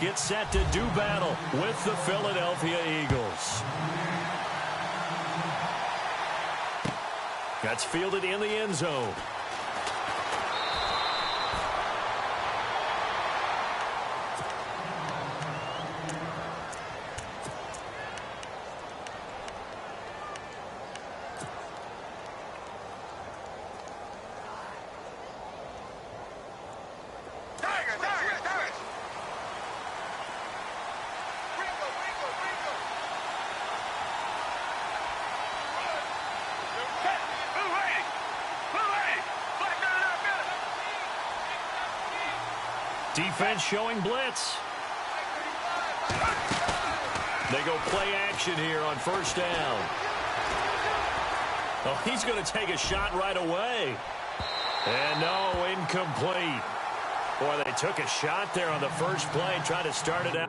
get set to do battle with the Philadelphia Eagles. That's fielded in the end zone. Defense showing blitz. They go play action here on first down. Oh, he's going to take a shot right away. And no, incomplete. Boy, they took a shot there on the first play, trying to start it out.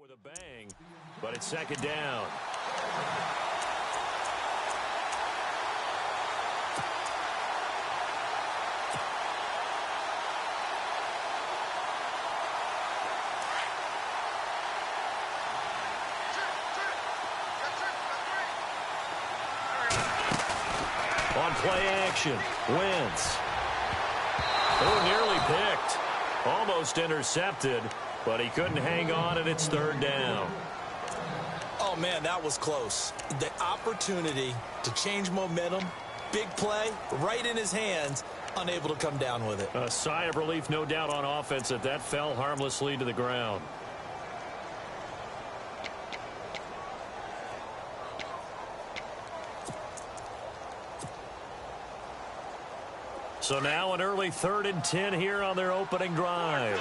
With a bang, but it's second down. On play action, Wentz. Oh, nearly picked. Almost intercepted. But he couldn't hang on, and it's third down. Oh, man, that was close. The opportunity to change momentum, big play, right in his hands, unable to come down with it. A sigh of relief, no doubt, on offense that fell harmlessly to the ground. So now an early 3rd and 10 here on their opening drive.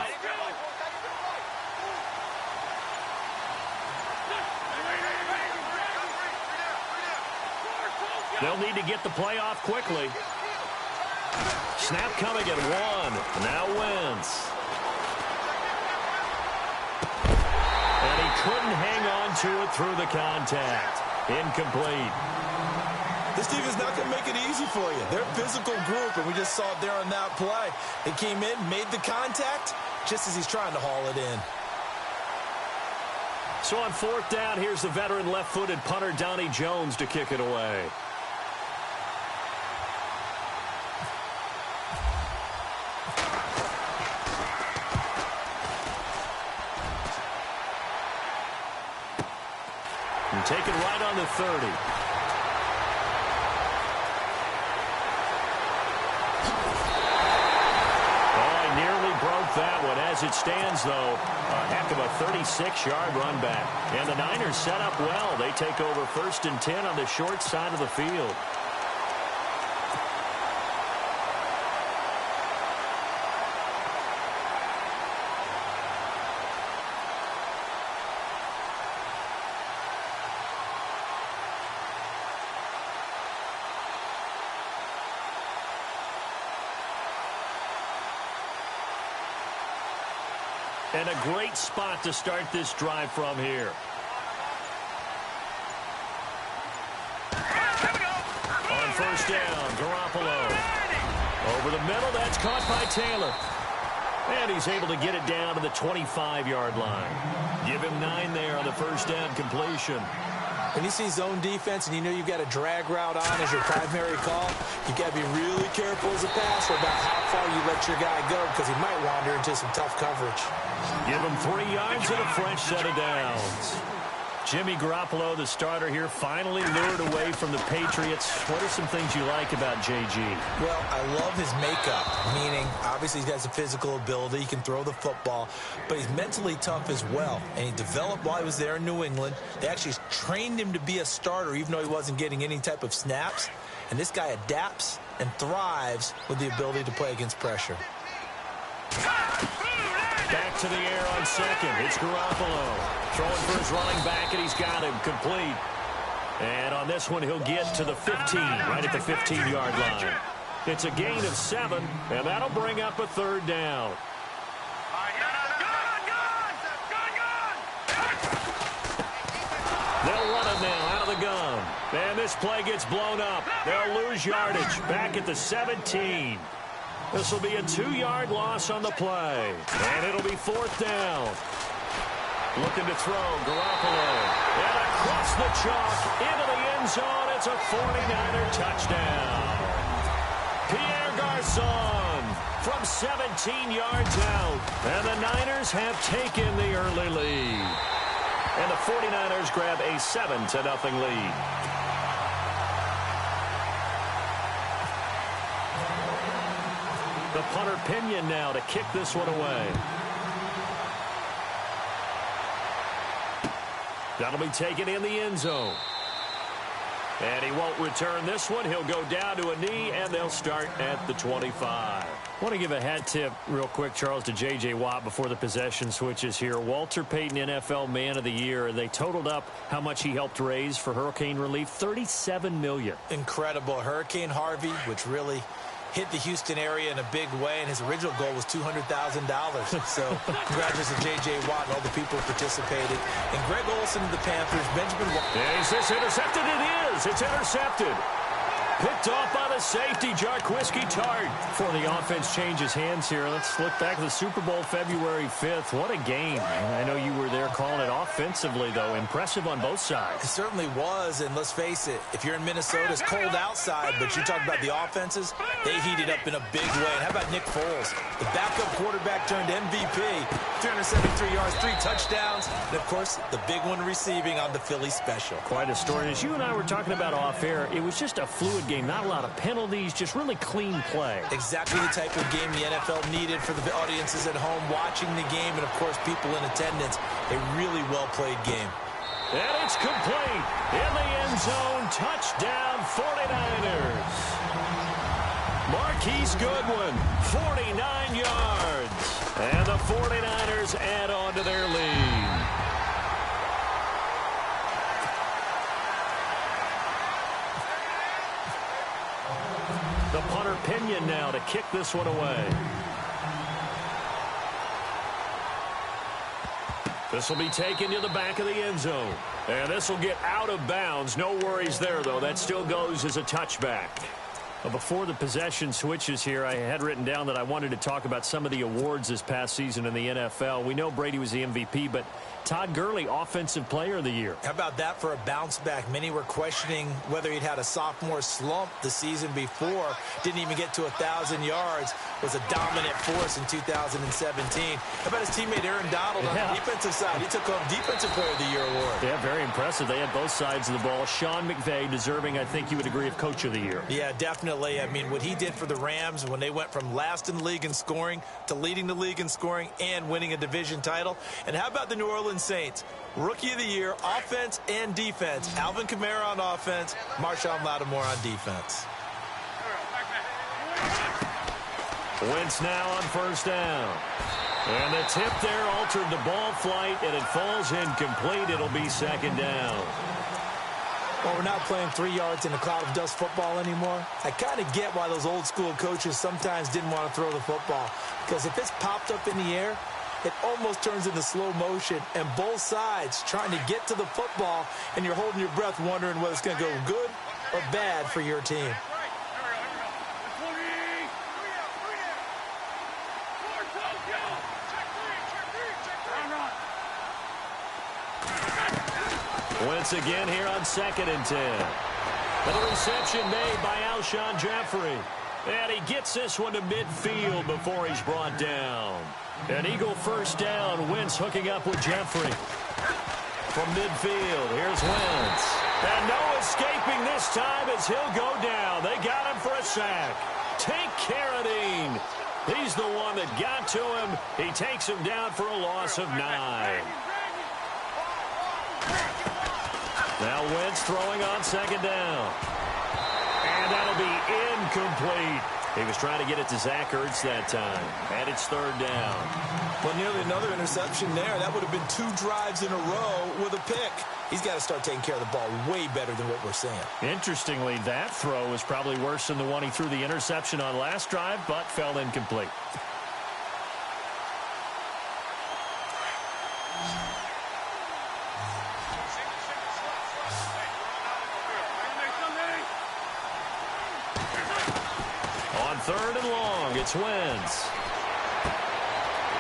They'll need to get the play off quickly. Snap coming at 1. Now Wentz. And he couldn't hang on to it through the contact. Incomplete. This team is not going to make it easy for you. They're a physical group, and we just saw it there on that play. They came in, made the contact, just as he's trying to haul it in. So on 4th down, here's the veteran left-footed punter Donnie Jones to kick it away. And taken right on the 30. That one. As it stands, though, a heck of a 36-yard run back. And the Niners set up well. They take over 1st and 10 on the short side of the field. And a great spot to start this drive from here. On first down, Garoppolo. Over the middle, that's caught by Taylor. And he's able to get it down to the 25-yard line. Give him 9 there on the first down completion. When you see zone defense and you know you've got a drag route on as your primary call, you've got to be really careful as a passer about how far you let your guy go because he might wander into some tough coverage. Give him 3 yards and a fresh set of downs. Jimmy Garoppolo, the starter here, finally lured away from the Patriots. What are some things you like about JG? Well, I love his makeup, meaning obviously he has a physical ability. He can throw the football, but he's mentally tough as well. And he developed while he was there in New England. They actually trained him to be a starter, even though he wasn't getting any type of snaps. And this guy adapts and thrives with the ability to play against pressure. Back to the air on second. It's Garoppolo. Throwing for his running back, and he's got him complete. And on this one, he'll get to the 15, right at the 15-yard line. It's a gain of 7, and that'll bring up a third down. They'll run it now out of the gun. And this play gets blown up. They'll lose yardage back at the 17. This will be a 2-yard loss on the play. And it'll be 4th down. Looking to throw, Garoppolo. And across the chalk, into the end zone. It's a 49er touchdown. Pierre Garçon from 17 yards out. And the Niners have taken the early lead. And the 49ers grab a 7-0 lead. The punter Pinion now to kick this one away. That'll be taken in the end zone. And he won't return this one. He'll go down to a knee, and they'll start at the 25. I want to give a hat tip real quick, Charles, to J.J. Watt before the possession switches here. Walter Payton, NFL Man of the Year. They totaled up how much he helped raise for hurricane relief, $37 million. Incredible. Hurricane Harvey, which really hit the Houston area in a big way, and his original goal was $200,000. So congratulations to J.J. Watt and all the people who participated. And Greg Olsen of the Panthers, Benjamin Watt. Is this intercepted? It is. It's intercepted. Picked off by the safety, Jarquiski Tart. Before the offense changes hands here, let's look back to the Super Bowl February 5th. What a game. I know you were there calling it offensively, though. Impressive on both sides. It certainly was, and let's face it, if you're in Minnesota, it's cold outside, but you talk about the offenses, they heated up in a big way. And how about Nick Foles? The backup quarterback turned MVP, 373 yards, 3 touchdowns, and, of course, the big one receiving on the Philly special. Quite a story. As you and I were talking about off air, it was just a fluid game. Not a lot of penalties, just really clean play. Exactly the type of game the NFL needed for the audiences at home watching the game and, of course, people in attendance. A really well-played game. And it's complete. In the end zone, touchdown 49ers. Marquise Goodwin, 49 yards. And the 49ers add on to their lead. The punter Pinion now to kick this one away. This will be taken to the back of the end zone. And this will get out of bounds. No worries there, though. That still goes as a touchback. Before the possession switches here, I had written down that I wanted to talk about some of the awards this past season in the NFL. We know Brady was the MVP, but Todd Gurley, Offensive Player of the Year. How about that for a bounce back? Many were questioning whether he'd had a sophomore slump the season before. Didn't even get to 1,000 yards. Was a dominant force in 2017. How about his teammate Aaron Donald on the defensive side? He took home Defensive Player of the Year award. Yeah, very impressive. They had both sides of the ball. Sean McVay deserving, I think you would agree, of Coach of the Year. Yeah, definitely. I mean, what he did for the Rams when they went from last in the league in scoring to leading the league in scoring and winning a division title. And how about the New Orleans Saints? Rookie of the Year, offense and defense. Alvin Kamara on offense, Marshawn Lattimore on defense. Wentz now on first down. And the tip there altered the ball flight, and it falls incomplete. It'll be second down. Well, we're not playing 3 yards in a cloud of dust football anymore. I kind of get why those old school coaches sometimes didn't want to throw the football. Because if it's popped up in the air, it almost turns into slow motion. And both sides trying to get to the football, and you're holding your breath wondering whether it's going to go good or bad for your team. Wentz again here on 2nd and 10. And the reception made by Alshon Jeffrey. And he gets this one to midfield before he's brought down. An Eagle first down. Wentz hooking up with Jeffrey. from midfield. Here's Wentz. And no escaping this time as he'll go down. They got him for a sack. Take Carradine. He's the one that got to him. He takes him down for a loss of 9. Now Wentz throwing on second down. And that'll be incomplete. He was trying to get it to Zach Ertz that time. And it's third down. Well, nearly another interception there. That would have been 2 drives in a row with a pick. He's got to start taking care of the ball way better than what we're seeing. Interestingly, that throw was probably worse than the one he threw the interception on last drive, but fell incomplete. Third and long, it's Wentz.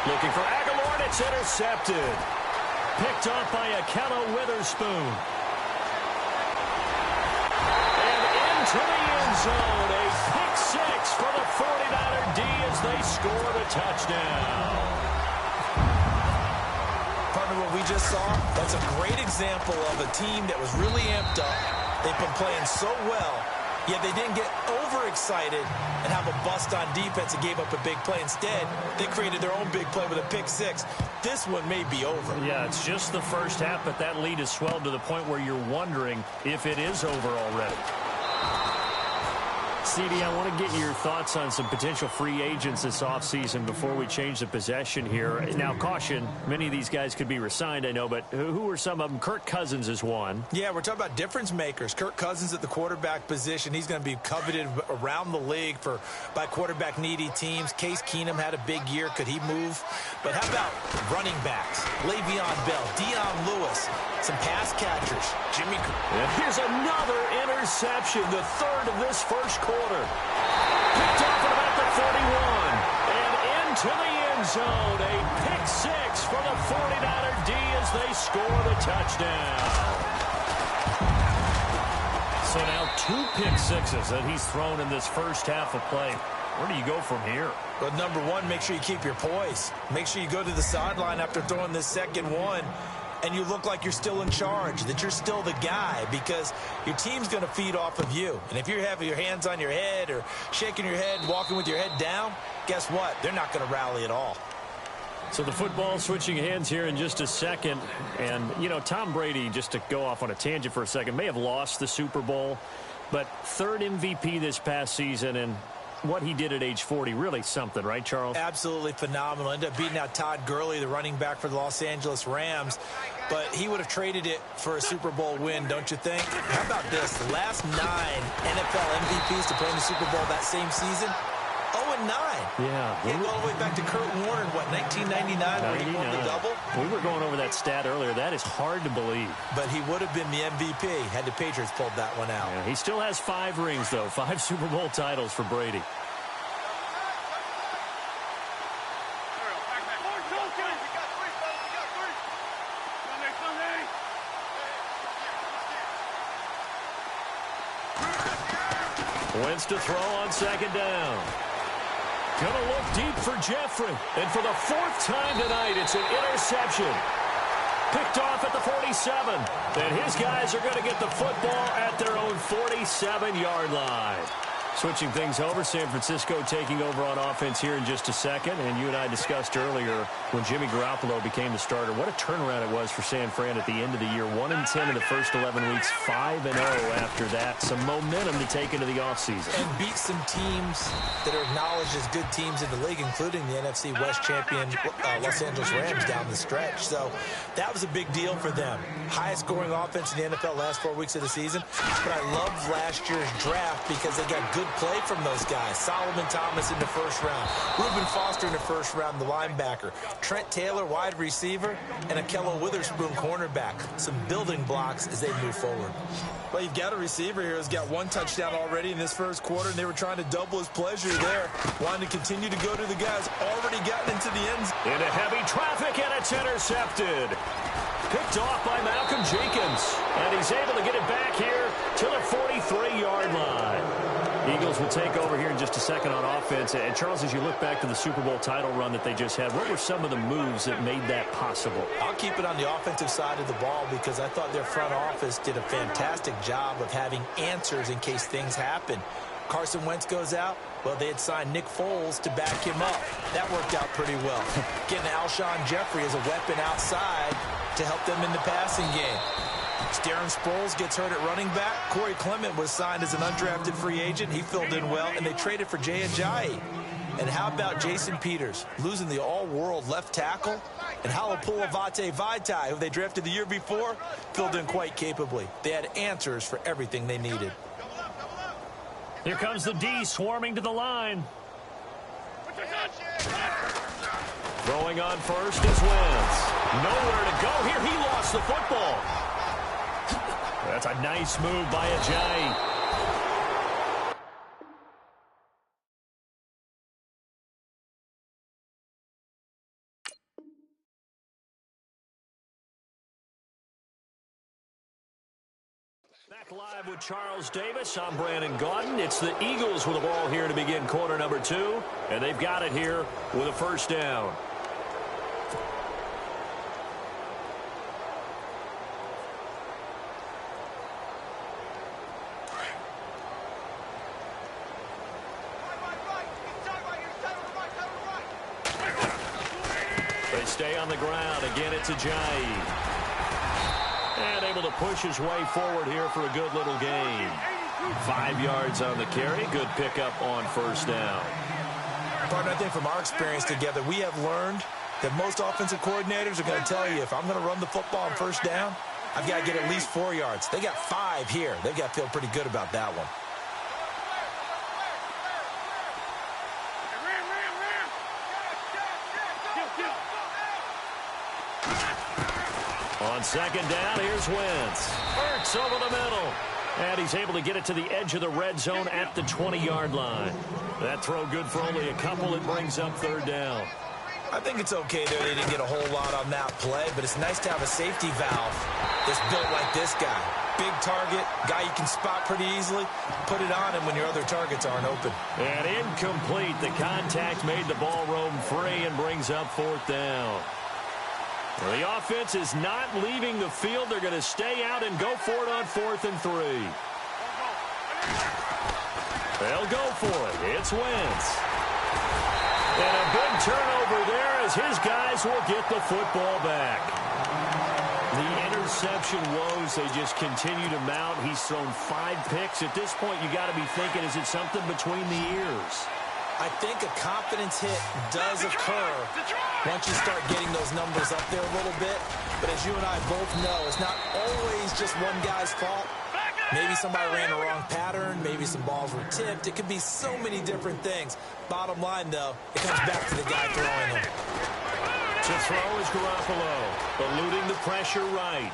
Looking for Aguilar, and it's intercepted. Picked off by Akello Witherspoon. And into the end zone, a pick 6 for the 49er D as they score the touchdown. Partner, what we just saw, that's a great example of a team that was really amped up. They've been playing so well. Yet they didn't get overexcited and have a bust on defense and gave up a big play. Instead, they created their own big play with a pick 6. This one may be over. Yeah, it's just the first half, but that lead has swelled to the point where you're wondering if it is over already. CD, I want to get your thoughts on some potential free agents this offseason before we change the possession here. Now, caution, many of these guys could be re-signed, I know, but who are some of them? Kirk Cousins is one. Yeah, we're talking about difference makers. Kirk Cousins at the quarterback position. He's going to be coveted around the league by quarterback-needy teams. Case Keenum had a big year. Could he move? But how about running backs? Le'Veon Bell, Dion Lewis, some pass catchers. Jimmy. And here's another interception, the third of this first quarter. Picked off at about the 41. And into the end zone. A pick 6 for the 49er D as they score the touchdown. So now 2 pick 6s that he's thrown in this first half of play. Where do you go from here? Well, number one, make sure you keep your poise. Make sure you go to the sideline after throwing this second one, and you look like you're still in charge, that you're still the guy, because your team's going to feed off of you. And if you're having your hands on your head or shaking your head, walking with your head down, guess what? They're not going to rally at all. So the football switching hands here in just a second. And, you know, Tom Brady, just to go off on a tangent for a second, may have lost the Super Bowl, but 3rd MVP this past season, and what he did at age 40, really something, right, Charles? Absolutely phenomenal. Ended up beating out Todd Gurley, the running back for the Los Angeles Rams. But he would have traded it for a Super Bowl win, don't you think? How about this? The last 9 NFL MVPs to play in the Super Bowl that same season, 0-9. Yeah. He go all the way back to Kurt Warner in, what, 1999, where he won the double? We were going over that stat earlier. That is hard to believe. But he would have been the MVP had the Patriots pulled that one out. Yeah, he still has 5 rings, though. 5 Super Bowl titles for Brady. Wentz to throw on second down. Gonna look deep for Jeffrey. And for the 4th time tonight, it's an interception. Picked off at the 47. And his guys are going to get the football at their own 47-yard line. Switching things over, San Francisco taking over on offense here in just a second. And you and I discussed earlier when Jimmy Garoppolo became the starter, what a turnaround it was for San Fran at the end of the year. 1-10 in the first 11 weeks, 5-0 after that. Some momentum to take into the offseason. And beat some teams that are acknowledged as good teams in the league, including the NFC West champion Los Angeles Rams down the stretch. So that was a big deal for them. Highest scoring offense in the NFL last 4 weeks of the season. But I love last year's draft because they got good play from those guys. Solomon Thomas in the first round. Reuben Foster in the first round, the linebacker. Trent Taylor, wide receiver, and Akello Witherspoon, cornerback. Some building blocks as they move forward. Well, you've got a receiver here who's got 1 touchdown already in this first quarter, and they were trying to double his pleasure there. Wanting to continue to go to the guys already gotten into the end zone. Into heavy traffic, and it's intercepted. Picked off by Malcolm Jenkins. And he's able to get it back here to the 43-yard line. Eagles will take over here in just a second on offense. And, Charles, as you look back to the Super Bowl title run that they just had, what were some of the moves that made that possible? I'll keep it on the offensive side of the ball because I thought their front office did a fantastic job of having answers in case things happen. Carson Wentz goes out. Well, they had signed Nick Foles to back him up. That worked out pretty well. Getting Alshon Jeffrey as a weapon outside to help them in the passing game. Darren Sproles gets hurt at running back. Corey Clement was signed as an undrafted free agent. He filled in well, and they traded for Jay Ajayi. And how about Jason Peters losing the all-world left tackle? And Halapoulivaati Vaitai, who they drafted the year before, filled in quite capably. They had answers for everything they needed. Here comes the D swarming to the line. Throwing on first is Wentz. Nowhere to go here. He lost the football. That's a nice move by Ajayi. Back live with Charles Davis. I'm Brandon Gaudin. It's the Eagles with the ball here to begin quarter number 2. And they've got it here with a first down. They stay on the ground. Again, it's Ajayi. And able to push his way forward here for a good little gain. 5 yards on the carry. Good pickup on first down. Partner, I think from our experience together, we have learned that most offensive coordinators are going to tell you, if I'm going to run the football on first down, I've got to get at least 4 yards. They got 5 here. They've got to feel pretty good about that one. On second down, here's Wentz. Hurts over the middle. And he's able to get it to the edge of the red zone at the 20-yard line. That throw good for only a couple. It brings up third down. I think it's okay there. They didn't get a whole lot on that play, but it's nice to have a safety valve that's built like this guy. Big target, guy you can spot pretty easily. Put it on him when your other targets aren't open. And incomplete. The contact made the ball roam free and brings up fourth down. Well, the offense is not leaving the field. They're going to stay out and go for it on 4th and 3. They'll go for it. It's Wentz. And a big turnover there as his guys will get the football back. The interception woes, they just continue to mount. He's thrown 5 picks. At this point, you got to be thinking, is it something between the ears? I think a confidence hit does occur once you start getting those numbers up there a little bit. But as you and I both know, it's not always just one guy's fault. Maybe somebody ran the wrong pattern. Maybe some balls were tipped. It could be so many different things. Bottom line, though, it comes back to the guy throwing them. To throw is Garoppolo, eluding the pressure right.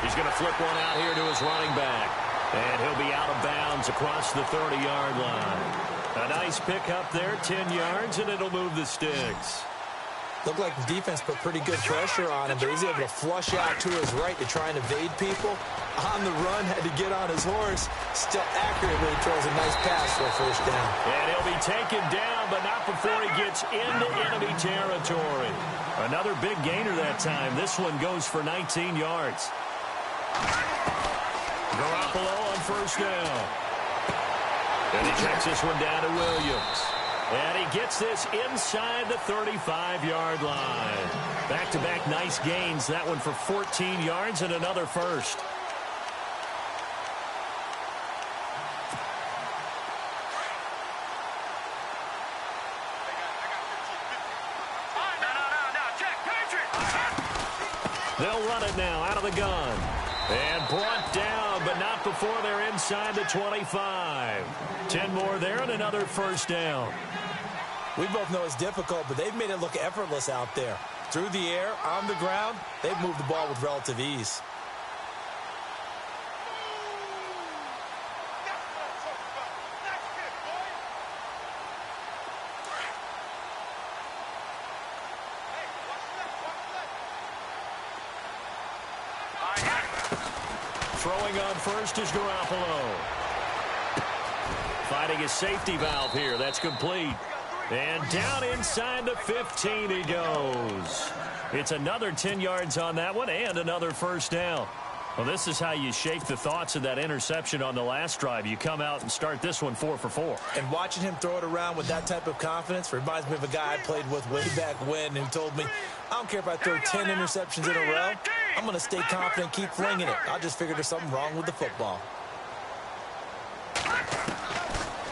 He's going to flip one out here to his running back. And he'll be out of bounds across the 30-yard line. A nice pickup there, 10 yards, and it'll move the sticks. Looked like the defense put pretty good pressure on him, but he's able to flush out to his right to try and evade people. On the run, had to get on his horse. Still accurately throws a nice pass for a first down. And he'll be taken down, but not before he gets into enemy territory. Another big gainer that time. This one goes for 19 yards. Garoppolo on first down. And he checks this one down to Williams. And he gets this inside the 35-yard line. Back-to-back nice gains. That one for 14 yards and another first. They'll run it now out of the gun. And brought down, but not before they're inside the 25. 10 more there and another first down. We both know it's difficult, but they've made it look effortless out there. Through the air, on the ground, they've moved the ball with relative ease. Throwing on first is Garoppolo. providing a safety valve here. That's complete. And down inside the 15 he goes. It's another 10 yards on that one and another first down. Well, this is how you shake the thoughts of that interception on the last drive. You come out and start this one 4 for 4. And watching him throw it around with that type of confidence reminds me of a guy I played with way back when who told me, I don't care if I throw 10 interceptions in a row. I'm going to stay confident, keep flinging it. I just figured there's something wrong with the football.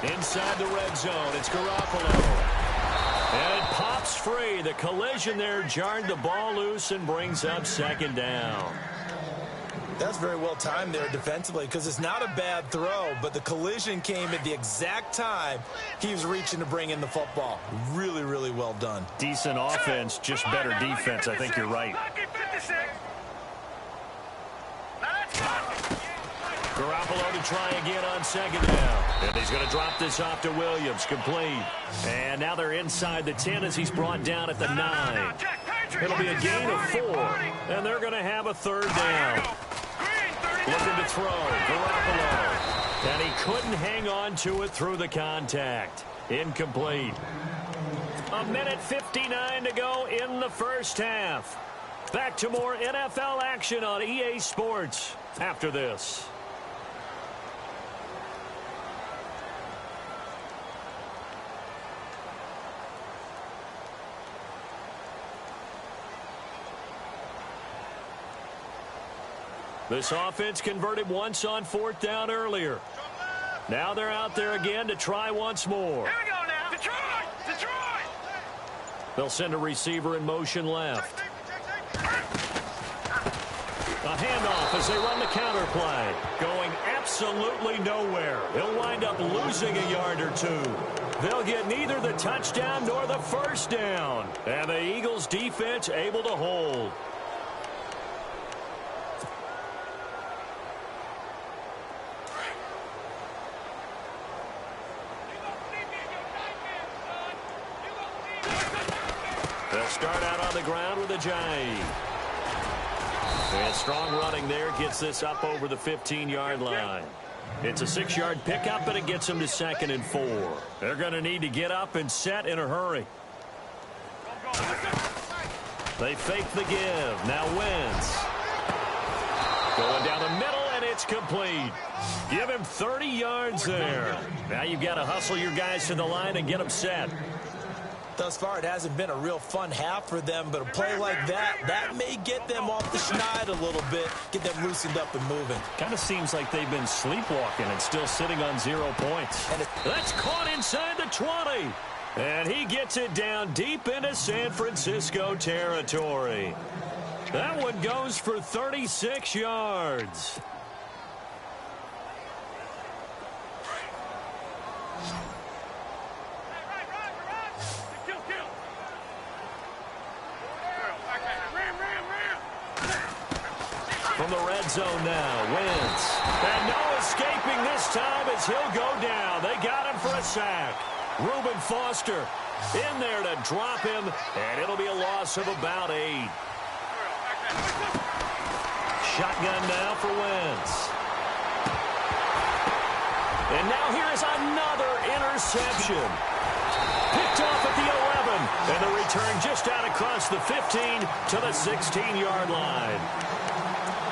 Inside the red zone, it's Garoppolo. And it pops free. The collision there jarred the ball loose and brings up second down. That's very well timed there defensively because it's not a bad throw, but the collision came at the exact time he was reaching to bring in the football. Really, really well done. Decent offense, just better defense. I think you're right. Garoppolo to try again on second down. And he's going to drop this off to Williams. Complete. And now they're inside the 10 as he's brought down at the 9. It'll be a gain of 4. And they're going to have a third down. Looking to throw. Garoppolo. And he couldn't hang on to it through the contact. Incomplete. 1:59 to go in the first half. Back to more NFL action on EA Sports after this. This offense converted once on fourth down earlier. Now they're out there again to try once more. Here we go now. Detroit! Detroit! They'll send a receiver in motion left. A handoff as they run the counter play. Going absolutely nowhere. He'll wind up losing a yard or two. They'll get neither the touchdown nor the first down. And the Eagles defense able to hold. They'll start out on the ground with a Ajayi. And strong running there gets this up over the 15-yard line. It's a 6-yard pickup, but it gets them to 2nd and 4. They're going to need to get up and set in a hurry. They fake the give. Now Wentz. Going down the middle, and it's complete. Give him 30 yards there. Now you've got to hustle your guys to the line and get them set. Thus far, it hasn't been a real fun half for them, but a play like that may get them off the schneid a little bit, get them loosened up and moving. Kind of seems like they've been sleepwalking and still sitting on 0 points. That's caught inside the 20. And he gets it down deep into San Francisco territory. That one goes for 36 yards. From the red zone now, Wentz. And no escaping this time as he'll go down. They got him for a sack. Reuben Foster in there to drop him, and it'll be a loss of about 8. Shotgun now for Wentz. And now here is another interception. Picked off at the 11, and the return just out across the 15 to the 16-yard line.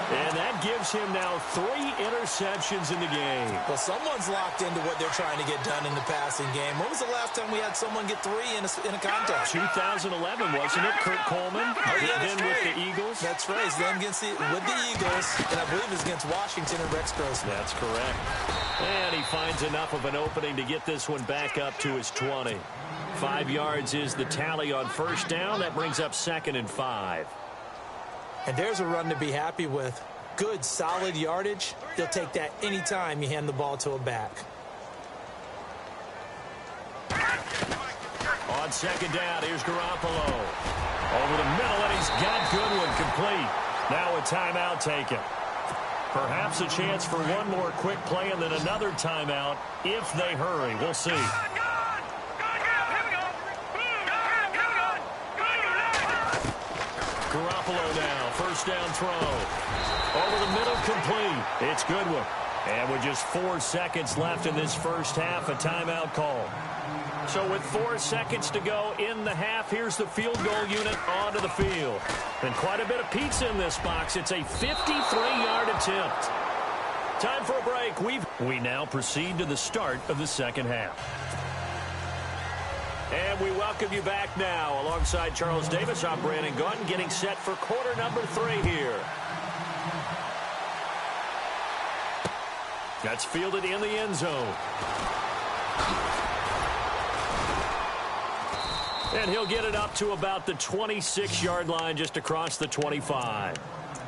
And that gives him now 3 interceptions in the game. Well, someone's locked into what they're trying to get done in the passing game. When was the last time we had someone get 3 in a contest? 2011, wasn't it? Kurt Coleman. Oh, yeah, then with the Eagles. That's right. Then with the Eagles, and I believe it's against Washington and Rex Grossman. That's correct. And he finds enough of an opening to get this one back up to his 20. 5 yards is the tally on first down. That brings up 2nd and 5. And there's a run to be happy with. Good, solid yardage. They'll take that anytime you hand the ball to a back. On second down, here's Garoppolo. Over the middle, and he's got Goodwin complete. Now a timeout taken. Perhaps a chance for one more quick play and then another timeout if they hurry. We'll see. Garoppolo now, first down throw. Over the middle, complete. It's Goodwin. And with just 4 seconds left in this first half, a timeout call. So with 4 seconds to go in the half, here's the field goal unit onto the field. And quite a bit of pizza in this box. It's a 53-yard attempt. Time for a break. We now proceed to the start of the second half. And we welcome you back now. Alongside Charles Davis, I'm Brandon Gunn, getting set for quarter number 3 here. That's fielded in the end zone. And he'll get it up to about the 26-yard line, just across the 25.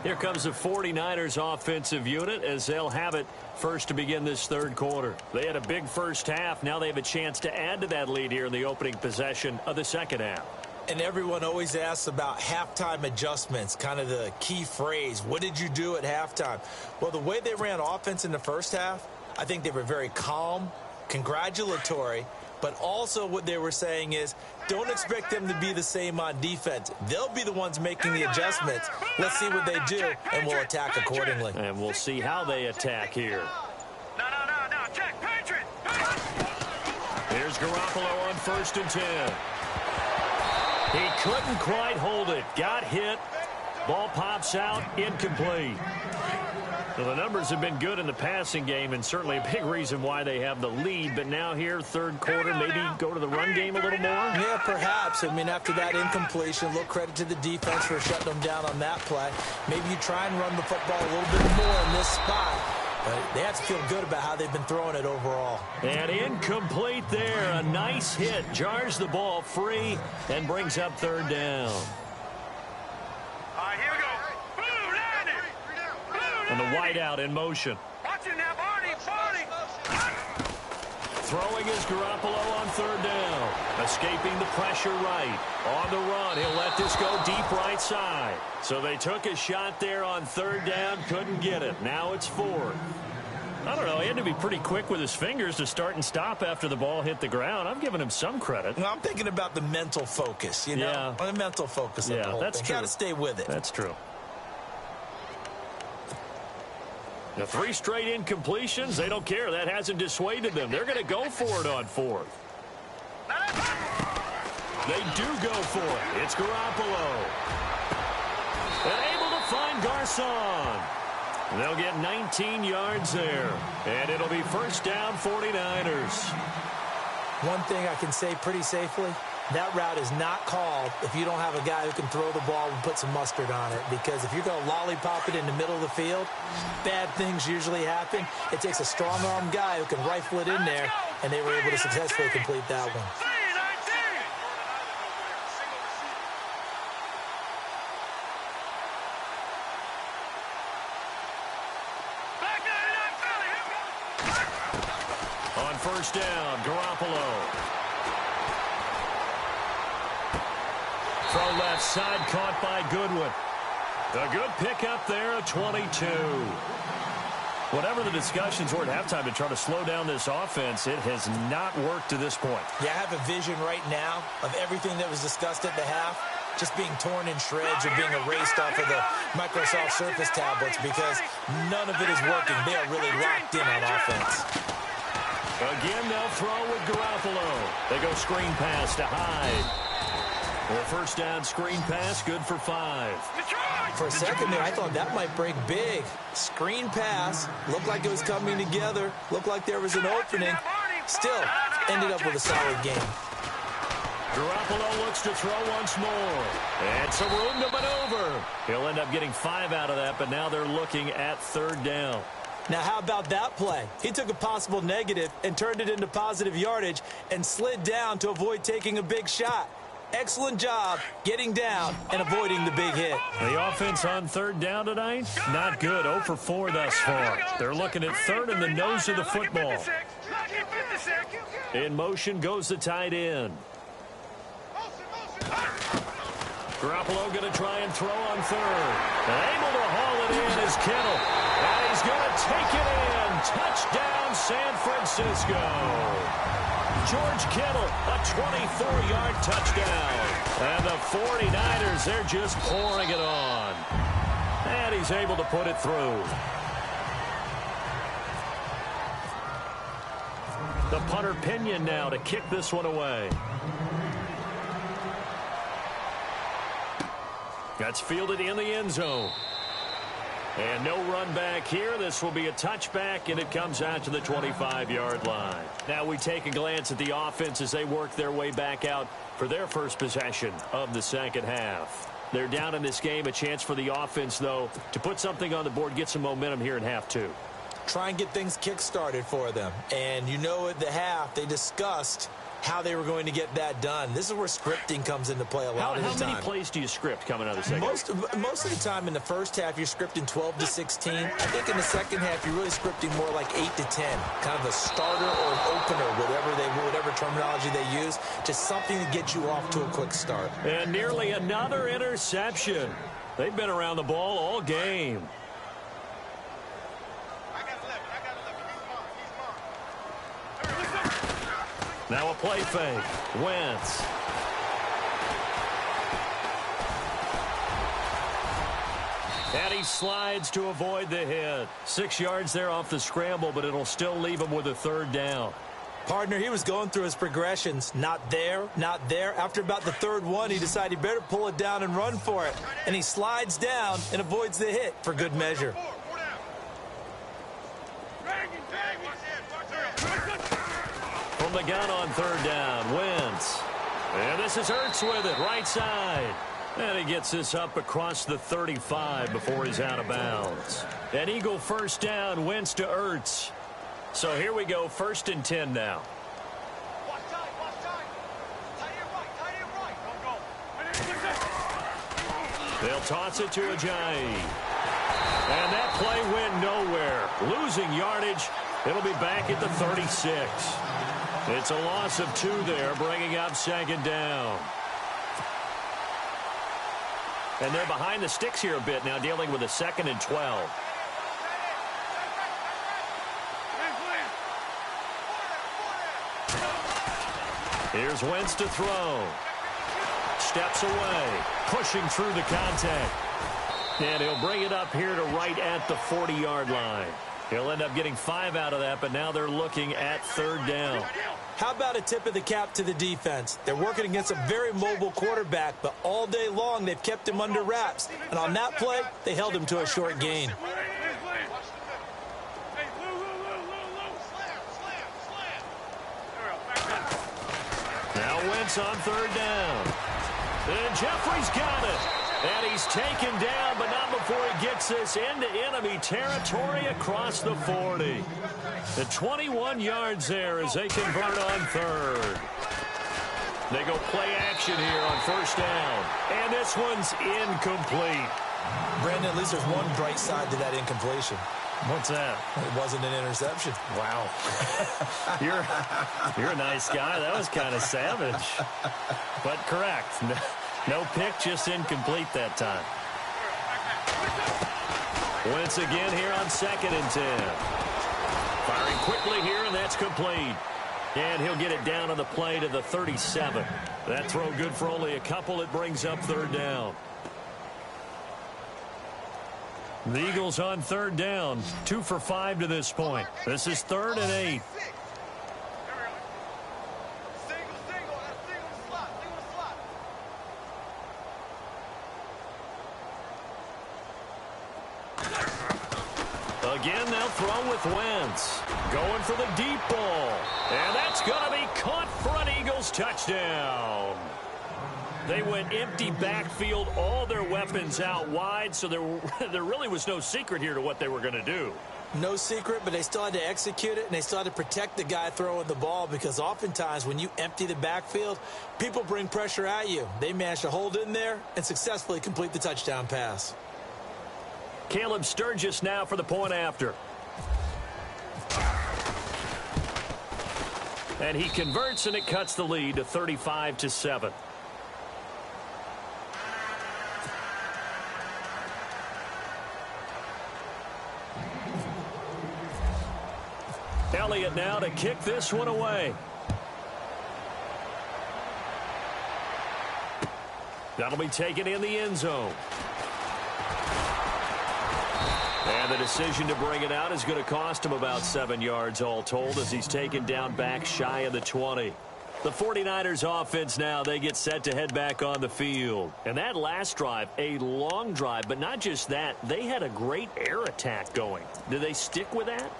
Here comes the 49ers offensive unit as they'll have it first to begin this third quarter. They had a big first half. Now they have a chance to add to that lead here in the opening possession of the second half. And everyone always asks about halftime adjustments, kind of the key phrase. What did you do at halftime? Well, the way they ran offense in the first half, I think they were very calm, congratulatory, but also what they were saying is don't expect them to be the same on defense. They'll be the ones making the adjustments. Let's see what they do, and we'll attack accordingly. And we'll see how they attack here. No, check, Patriot. Here's Garoppolo on 1st and 10. He couldn't quite hold it. Got hit. Ball pops out. Incomplete. So the numbers have been good in the passing game, and certainly a big reason why they have the lead. But now here, third quarter, maybe go to the run game a little more? Yeah, perhaps. I mean, after that incompletion, a little credit to the defense for shutting them down on that play. Maybe you try and run the football a little bit more in this spot. But they have to feel good about how they've been throwing it overall. And incomplete there. A nice hit. Jars the ball free and brings up third down. All right, here we go. Blue, landing. And the wideout in motion. Watch it now, Barney. Throwing is Garoppolo on third down. Escaping the pressure right. On the run, he'll let this go deep right side. So they took a shot there on third down, couldn't get it. Now it's fourth. I don't know, he had to be pretty quick with his fingers to start and stop after the ball hit the ground. I'm giving him some credit. Well, I'm thinking about the mental focus, you know? Yeah. The mental focus of the whole that's thing. true. Got to stay with it. That's true. The 3 straight incompletions, they don't care. That hasn't dissuaded them. They're going to go for it on fourth. They do go for it. It's Garoppolo. And able to find Garcon. They'll get 19 yards there. And it'll be first down 49ers. One thing I can say pretty safely, that route is not called if you don't have a guy who can throw the ball and put some mustard on it. Because if you're going to lollipop it in the middle of the field, bad things usually happen. It takes a strong-arm guy who can rifle it in there, and they were able to successfully complete that one. On first down, Garoppolo. Throw left side, caught by Goodwin. A good pickup there, a 22. Whatever the discussions were at halftime to try to slow down this offense, it has not worked to this point. Yeah, I have a vision right now of everything that was discussed at the half just being torn in shreds or being erased off of the Microsoft Surface tablets because none of it is working. They are really locked in on offense. Again, they'll throw with Garoppolo. They go screen pass to Hyde. Well, first down screen pass, good for 5. For a second there, I thought that might break big. Screen pass, looked like it was coming together, looked like there was an opening. Still, ended up with a solid game. Garoppolo looks to throw once more. And some room to maneuver. He'll end up getting 5 out of that, but now they're looking at third down. Now, how about that play? He took a possible negative and turned it into positive yardage and slid down to avoid taking a big shot. Excellent job getting down and avoiding the big hit. The offense on third down tonight, not good. 0 for 4 thus far. They're looking at third in the nose of the football. In motion goes the tight end. Garoppolo going to try and throw on third. And able to haul it in is Kittle. And he's going to take it in. Touchdown, San Francisco. George Kittle, a 24-yard touchdown. And the 49ers, they're just pouring it on. And he's able to put it through. The punter Pinion now to kick this one away. That's fielded in the end zone. And no run back here. This will be a touchback, and it comes out to the 25-yard line. Now we take a glance at the offense as they work their way back out for their first possession of the second half. They're down in this game. A chance for the offense, though, to put something on the board, get some momentum here in half two. Try and get things kick-started for them. And you know at the half, they discussed how they were going to get that done. This is where scripting comes into play a lot of the time. How many plays do you script coming out of the second half? Most of the time in the first half, you're scripting 12 to 16. I think in the second half, you're really scripting more like 8 to 10. Kind of a starter or an opener, whatever terminology they use. Just something to get you off to a quick start. And nearly another interception. They've been around the ball all game. Now a play fake. Wentz. And he slides to avoid the hit. 6 yards there off the scramble, but it'll still leave him with a third down. Partner, he was going through his progressions. Not there, not there. After about the third one, he decided he better pull it down and run for it. And he slides down and avoids the hit for good measure. From the gun on third down, Wentz. And this is Ertz with it, right side. And he gets this up across the 35 before he's out of bounds. An Eagle first down, Wentz to Ertz. So here we go, 1st and 10 now. They'll toss it to Ajayi. And that play went nowhere. Losing yardage. It'll be back at the 36. It's a loss of 2 there, bringing up 2nd down. And they're behind the sticks here a bit now, dealing with a 2nd and 12. Here's Wentz to throw. Steps away, pushing through the contact. And he'll bring it up here to right at the 40-yard line. He'll end up getting 5 out of that, but now they're looking at 3rd down. How about a tip of the cap to the defense? They're working against a very mobile quarterback, but all day long they've kept him under wraps. And on that play, they held him to a short gain. Now Wentz on 3rd down. And Jeffrey's got it. And he's taken down, but not before he gets this into enemy territory across the 40. The 21 yards there as they convert on 3rd. They go play action here on 1st down. And this one's incomplete. Brandon, at least there's one bright side to that incompletion. What's that? It wasn't an interception. Wow. You're a nice guy. That was kind of savage. But correct. No pick, just incomplete that time. Wentz again here on 2nd and 10. Firing quickly here, and that's complete. And he'll get it down on the play to the 37. That throw good for only a couple. It brings up 3rd down. The Eagles on 3rd down. 2 for 5 to this point. This is 3rd and 8. Again, they'll throw with Wentz. Going for the deep ball. And that's going to be caught for an Eagles touchdown. They went empty backfield, all their weapons out wide, so there really was no secret here to what they were going to do. No secret, but they still had to execute it, and they still had to protect the guy throwing the ball, because oftentimes when you empty the backfield, people bring pressure at you. They managed to hold in there and successfully complete the touchdown pass. Caleb Sturgis now for the point after. And he converts, and it cuts the lead to 35-7. Elliott now to kick this one away. That'll be taken in the end zone. And the decision to bring it out is going to cost him about 7 yards all told as he's taken down back shy of the 20. The 49ers offense now, they get set to head back on the field. And that last drive, a long drive, but not just that, they had a great air attack going. Do they stick with that?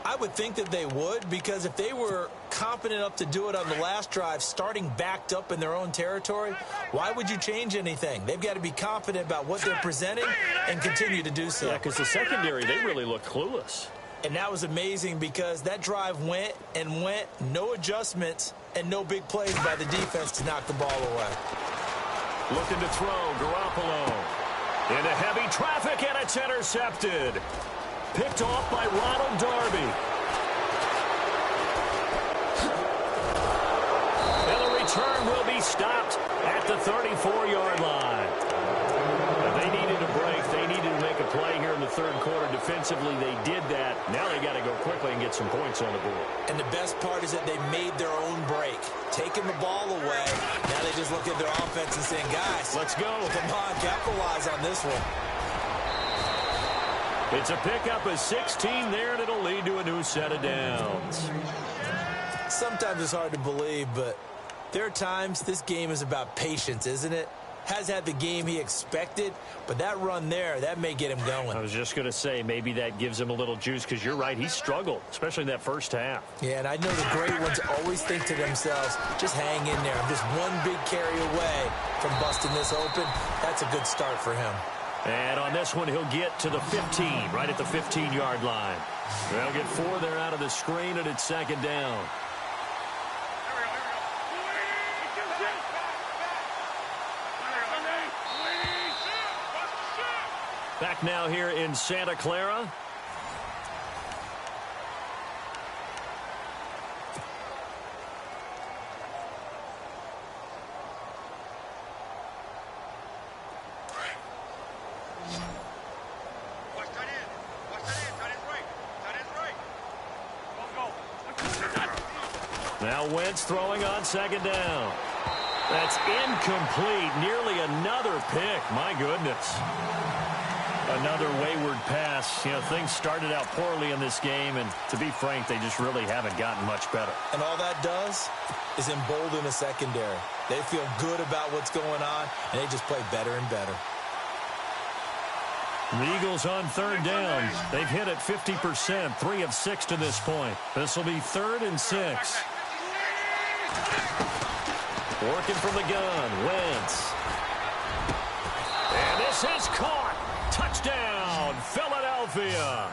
I would think that they would, because if they were confident enough to do it on the last drive, starting backed up in their own territory, why would you change anything? They've got to be confident about what they're presenting and continue to do so. Yeah, because the secondary, they really look clueless. And that was amazing because that drive went and went, no adjustments, and no big plays by the defense to knock the ball away. Looking to throw, Garoppolo. Into heavy traffic, and it's intercepted. Picked off by Ronald Darby. And the return will be stopped at the 34-yard line. Now, they needed a break. They needed to make a play here in the third quarter. Defensively, they did that. Now they got to go quickly and get some points on the board. And the best part is that they made their own break, taking the ball away. Now they just look at their offense and saying, guys, let's go. Come on, capitalize on this one. It's a pickup of 16 there, and it'll lead to a new set of downs. Sometimes it's hard to believe, but there are times this game is about patience, isn't it? Has had the game he expected, but that run there, that may get him going. I was just going to say, maybe that gives him a little juice, because you're right, he struggled, especially in that first half. Yeah, and I know the great ones always think to themselves, just hang in there. I'm just one big carry away from busting this open. That's a good start for him. And on this one, he'll get to the 15, right at the 15-yard line. They'll get 4 there out of the screen, and it's second down. Back now here in Santa Clara. Now Wentz throwing on second down. That's incomplete. Nearly another pick. My goodness. Another wayward pass. You know, things started out poorly in this game, and to be frank, they just really haven't gotten much better. And all that does is embolden the secondary. They feel good about what's going on, and they just play better and better. The Eagles on third down. They've hit it 50%, 3 of 6 to this point. This will be 3rd and 6. Working from the gun, Wentz. And this is caught. Touchdown, Philadelphia.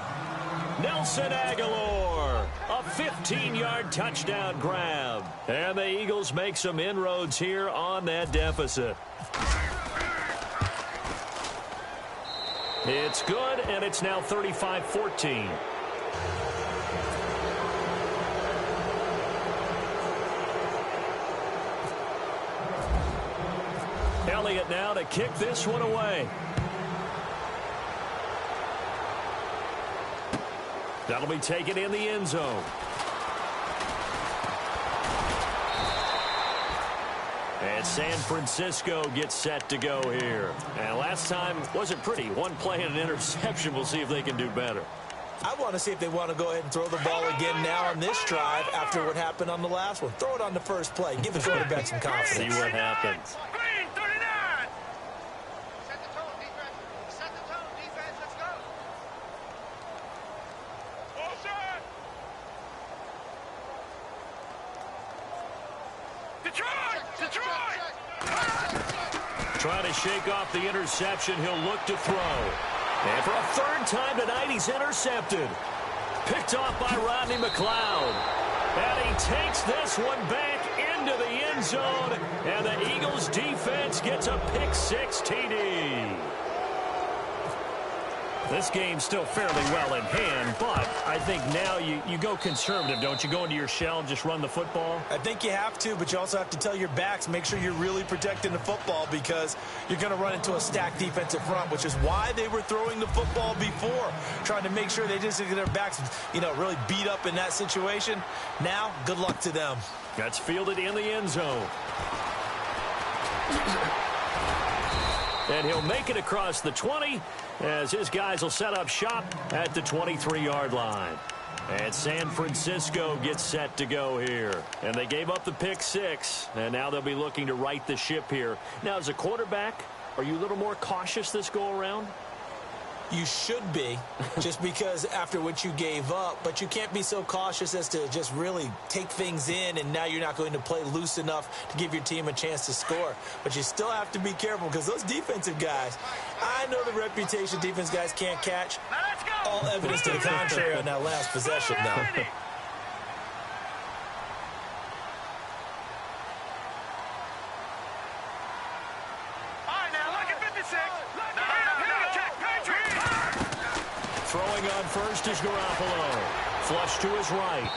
Nelson Aguilar, a 15-yard touchdown grab. And the Eagles make some inroads here on that deficit. It's good, and it's now 35-14. Elliott now to kick this one away. That'll be taken in the end zone. And San Francisco gets set to go here. And last time wasn't pretty. One play and an interception. We'll see if they can do better. I want to see if they want to go ahead and throw the ball again now on this drive after what happened on the last one. Throw it on the first play. Give the quarterback some confidence. See what happens. Trying to shake off the interception. He'll look to throw. And for a 3rd time tonight, he's intercepted. Picked off by Rodney McLeod. And he takes this one back into the end zone. And the Eagles defense gets a pick-6 TD. This game's still fairly well in hand, but I think now you go conservative, don't you? Go into your shell and just run the football? I think you have to, but you also have to tell your backs, make sure you're really protecting the football because you're going to run into a stacked defensive front, which is why they were throwing the football before, trying to make sure they just get their backs, really beat up in that situation. Now, good luck to them. That's fielded in the end zone. And he'll make it across the 20 as his guys will set up shop at the 23-yard line. And San Francisco gets set to go here. And they gave up the pick 6, and now they'll be looking to right the ship here. Now, as a quarterback, are you a little more cautious this go-around? You should be, just because after what you gave up, but you can't be so cautious as to just really take things in, and now you're not going to play loose enough to give your team a chance to score. But you still have to be careful because those defensive guys, I know the reputation defense guys can't catch. All evidence to the contrary on that last possession, though. Throwing on first is Garoppolo. Flush to his right.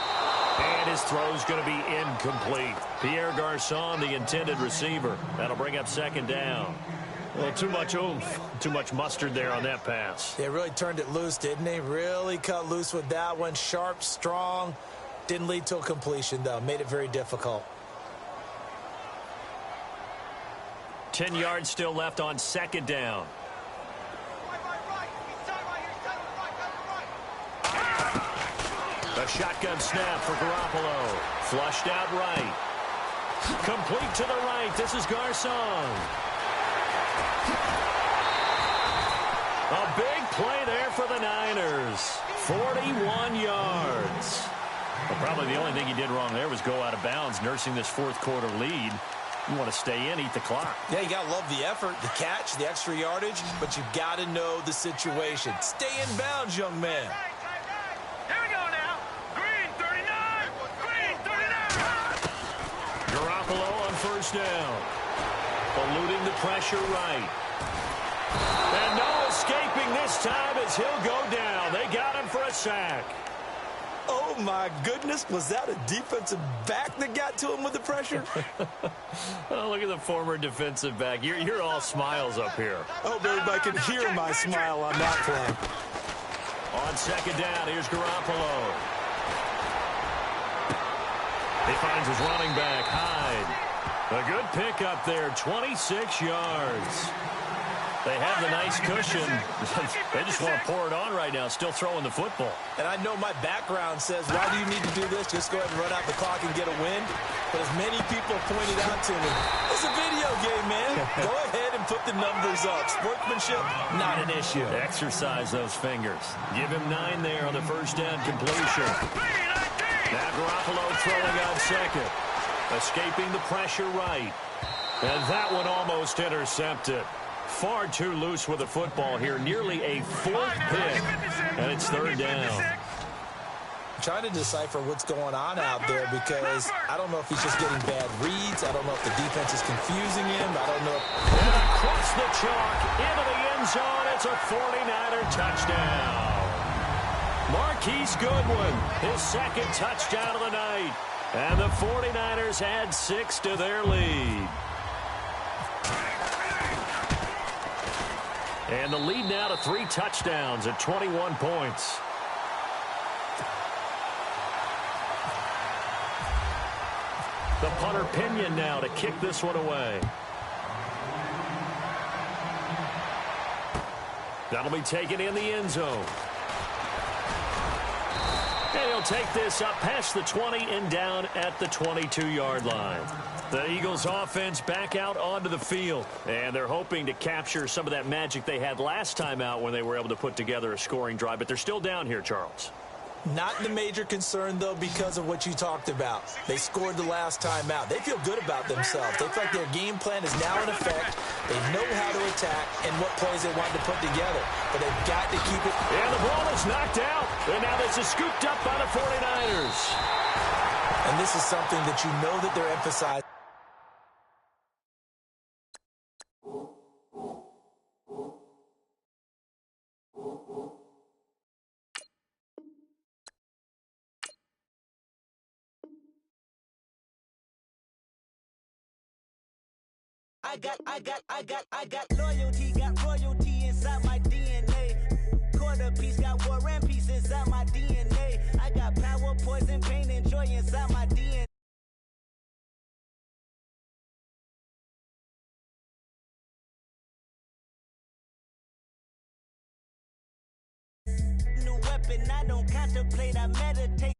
And his throw's going to be incomplete. Pierre Garçon, the intended receiver. That'll bring up second down. Well, too much oomph, too much mustard there on that pass. They really turned it loose, didn't they? Really cut loose with that one. Sharp, strong. Didn't lead to a completion, though. Made it very difficult. 10 yards still left on second down. A shotgun snap for Garoppolo. Flushed out right. Complete to the right. This is Garçon. A big play there for the Niners. 41 yards. Well, probably the only thing he did wrong there was go out of bounds, nursing this fourth quarter lead. You want to stay in, eat the clock. Yeah, you got to love the effort, the catch, the extra yardage, but you got to know the situation. Stay in bounds, young man. Here we go now. Green 39. Green 39. Garoppolo on first down. Eluding the pressure right. And no escaping this time as he'll go down. They got him for a sack. Oh, my goodness. Was that a defensive back that got to him with the pressure? Oh, look at the former defensive back. You're all smiles up here. I hope everybody can hear my smile on that play. On second down, here's Garoppolo. He finds his running back, Hyde. A good pickup there, 26 yards. They have the nice cushion. They just want to pour it on right now, still throwing the football. And I know my background says, why do you need to do this? Just go ahead and run out the clock and get a win. But as many people pointed out to me, it's a video game, man. Go ahead and put the numbers up. Sportsmanship, not an issue. Exercise those fingers. Give him 9 there on the first down completion. Now Garoppolo throwing on second. Escaping the pressure right. And that one almost intercepted. Far too loose with the football here. Nearly a 4th pick. And it's third down. I'm trying to decipher what's going on out there because I don't know if he's just getting bad reads. I don't know if the defense is confusing him. I don't know. And across the chalk into the end zone. It's a 49er touchdown. Marquise Goodwin, his second touchdown of the night. And the 49ers add 6 to their lead. And the lead now to 3 touchdowns at 21 points. The punter Pinion now to kick this one away. That'll be taken in the end zone. And he'll take this up past the 20 and down at the 22-yard line. The Eagles offense back out onto the field, and they're hoping to capture some of that magic they had last time out when they were able to put together a scoring drive, but they're still down here, Charles. Not the major concern, though, because of what you talked about. They scored the last time out. They feel good about themselves. They feel like their game plan is now in effect. They know how to attack and what plays they want to put together. But they've got to keep it. And the ball is knocked out. And now this is scooped up by the 49ers. And this is something that you know that they're emphasizing. I got loyalty, got royalty inside my DNA. Quarter piece, got war and peace inside my DNA. I got power, poison, pain, and joy inside my DNA. weapon. I don't contemplate, I meditate.